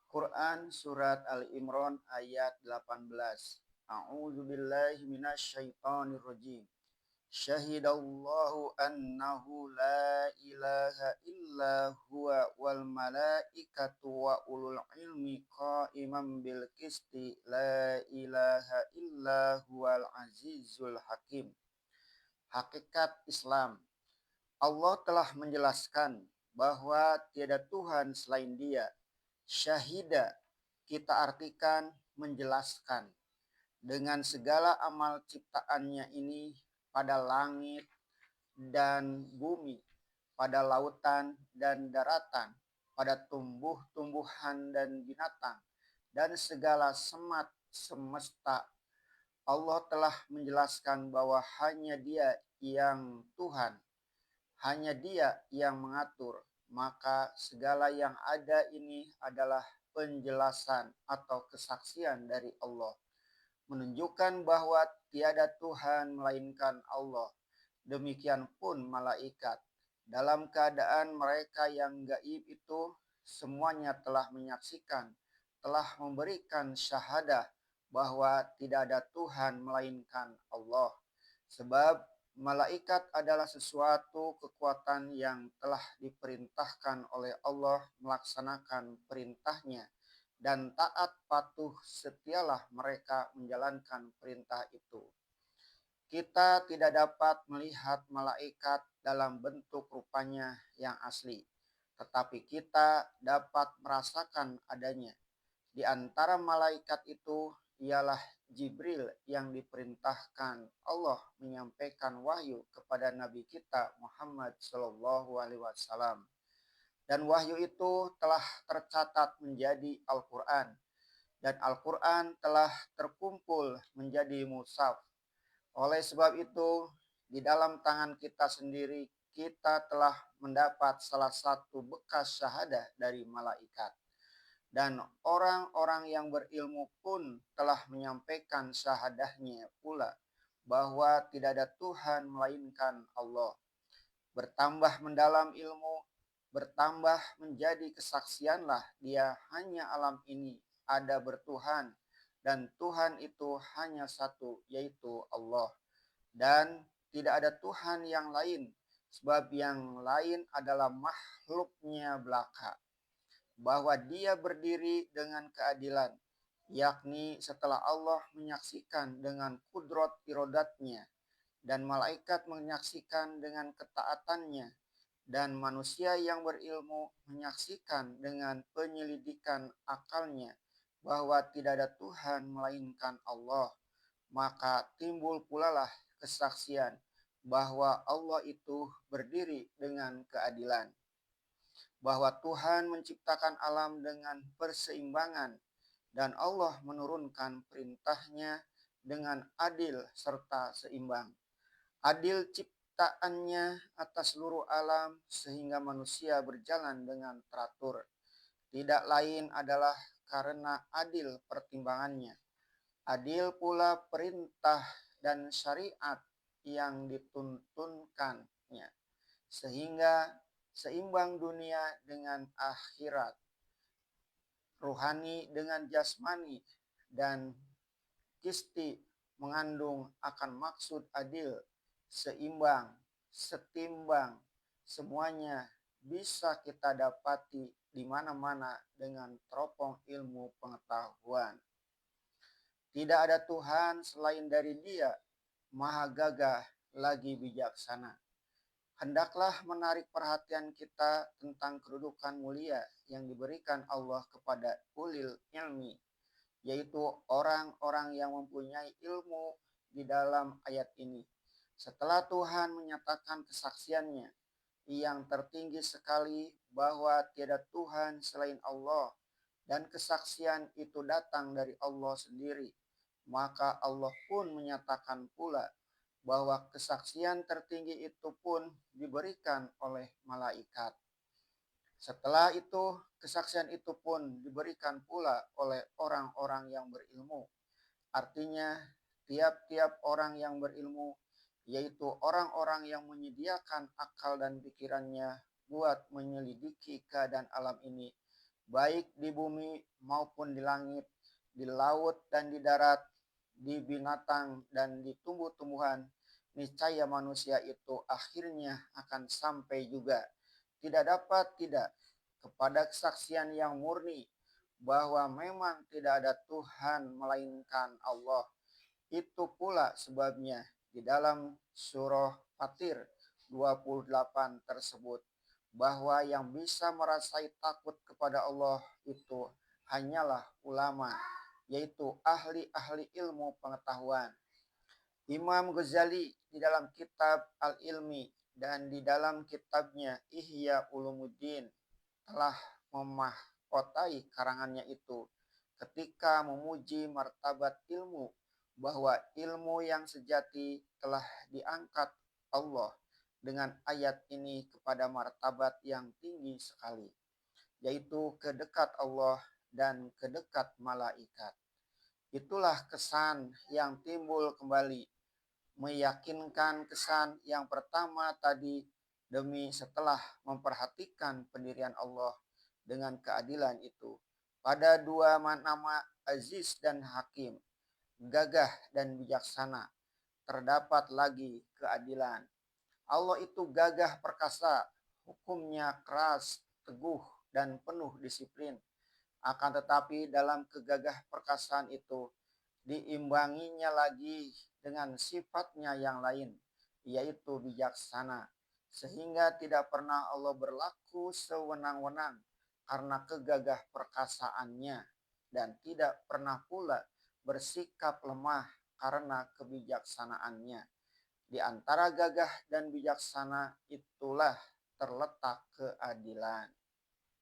Quran Surat Al-Imran ayat 18. A'udzu billahi minasyaitonir rajim. Syahidallahu annahu la ilaha illa huwa wal malaikatu wa ulul ilmi qa'iman bil qisti la ilaha illa huwal azizul hakim. Hakikat Islam. Allah telah menjelaskan bahwa tiada Tuhan selain Dia. Syahida kita artikan menjelaskan dengan segala amal ciptaannya ini pada langit dan bumi, pada lautan dan daratan, pada tumbuh-tumbuhan dan binatang, dan segala semat semesta. Allah telah menjelaskan bahwa hanya Dia yang Tuhan, hanya Dia yang mengatur, maka segala yang ada ini adalah penjelasan atau kesaksian dari Allah, menunjukkan bahwa tiada Tuhan melainkan Allah. Demikian pun malaikat. Dalam keadaan mereka yang gaib itu, semuanya telah menyaksikan, telah memberikan syahadah bahwa tidak ada Tuhan melainkan Allah. Sebab malaikat adalah sesuatu kekuatan yang telah diperintahkan oleh Allah melaksanakan perintahnya, dan taat patuh setialah mereka menjalankan perintah itu. Kita tidak dapat melihat malaikat dalam bentuk rupanya yang asli, tetapi kita dapat merasakan adanya. Di antara malaikat itu ialah Jibril yang diperintahkan Allah menyampaikan wahyu kepada Nabi kita Muhammad Shallallahu Alaihi Wasallam. Dan wahyu itu telah tercatat menjadi Al-Quran. Dan Al-Quran telah terkumpul menjadi mushaf. Oleh sebab itu, di dalam tangan kita sendiri, kita telah mendapat salah satu bekas syahadah dari malaikat. Dan orang-orang yang berilmu pun telah menyampaikan syahadahnya pula, bahwa tidak ada Tuhan melainkan Allah. Bertambah mendalam ilmu, bertambah menjadi kesaksianlah dia hanya alam ini ada bertuhan, dan Tuhan itu hanya satu, yaitu Allah. Dan tidak ada Tuhan yang lain, sebab yang lain adalah makhluknya belaka. Bahwa dia berdiri dengan keadilan, yakni setelah Allah menyaksikan dengan kudrat irodatnya, dan malaikat menyaksikan dengan ketaatannya, dan manusia yang berilmu menyaksikan dengan penyelidikan akalnya, bahwa tidak ada Tuhan melainkan Allah. Maka timbul pulalah kesaksian bahwa Allah itu berdiri dengan keadilan, bahwa Tuhan menciptakan alam dengan perseimbangan, dan Allah menurunkan perintahnya dengan adil serta seimbang. Adil ciptaannya atas seluruh alam sehingga manusia berjalan dengan teratur. Tidak lain adalah karena adil pertimbangannya. Adil pula perintah dan syariat yang dituntunkannya, sehingga seimbang dunia dengan akhirat, ruhani dengan jasmani, dan kisti mengandung akan maksud adil, seimbang, setimbang. Semuanya bisa kita dapati di mana-mana dengan teropong ilmu pengetahuan. Tidak ada Tuhan selain dari Dia, Maha Gagah lagi bijaksana. Hendaklah menarik perhatian kita tentang kedudukan mulia yang diberikan Allah kepada ulil ilmi, yaitu orang-orang yang mempunyai ilmu di dalam ayat ini. Setelah Tuhan menyatakan kesaksiannya yang tertinggi sekali bahwa tiada Tuhan selain Allah, dan kesaksian itu datang dari Allah sendiri, maka Allah pun menyatakan pula bahwa kesaksian tertinggi itu pun diberikan oleh malaikat. Setelah itu, kesaksian itu pun diberikan pula oleh orang-orang yang berilmu. Artinya, tiap-tiap orang yang berilmu, yaitu orang-orang yang menyediakan akal dan pikirannya buat menyelidiki keadaan alam ini, baik di bumi maupun di langit, di laut dan di darat, di binatang dan di tumbuh-tumbuhan, niscaya manusia itu akhirnya akan sampai juga. Tidak dapat tidak kepada kesaksian yang murni bahwa memang tidak ada Tuhan melainkan Allah. Itu pula sebabnya di dalam surah Fatir 28 tersebut bahwa yang bisa merasai takut kepada Allah itu hanyalah ulama, yaitu ahli-ahli ilmu pengetahuan. Imam Ghazali di dalam kitab Al-Ilmi dan di dalam kitabnya Ihya Ulumuddin telah memahkotai karangannya itu ketika memuji martabat ilmu, bahwa ilmu yang sejati telah diangkat Allah dengan ayat ini kepada martabat yang tinggi sekali, yaitu kedekat Allah dan kedekat malaikat. Itulah kesan yang timbul kembali, meyakinkan kesan yang pertama tadi demi setelah memperhatikan pendirian Allah dengan keadilan itu. Pada dua nama Aziz dan Hakim, gagah dan bijaksana, terdapat lagi keadilan. Allah itu gagah perkasa, hukumnya keras, teguh, dan penuh disiplin. Akan tetapi dalam kegagah perkasaan itu diimbanginya lagi dengan sifatnya yang lain, yaitu bijaksana, sehingga tidak pernah Allah berlaku sewenang-wenang karena kegagah perkasaannya, dan tidak pernah pula bersikap lemah karena kebijaksanaannya. Di antara gagah dan bijaksana itulah terletak keadilan.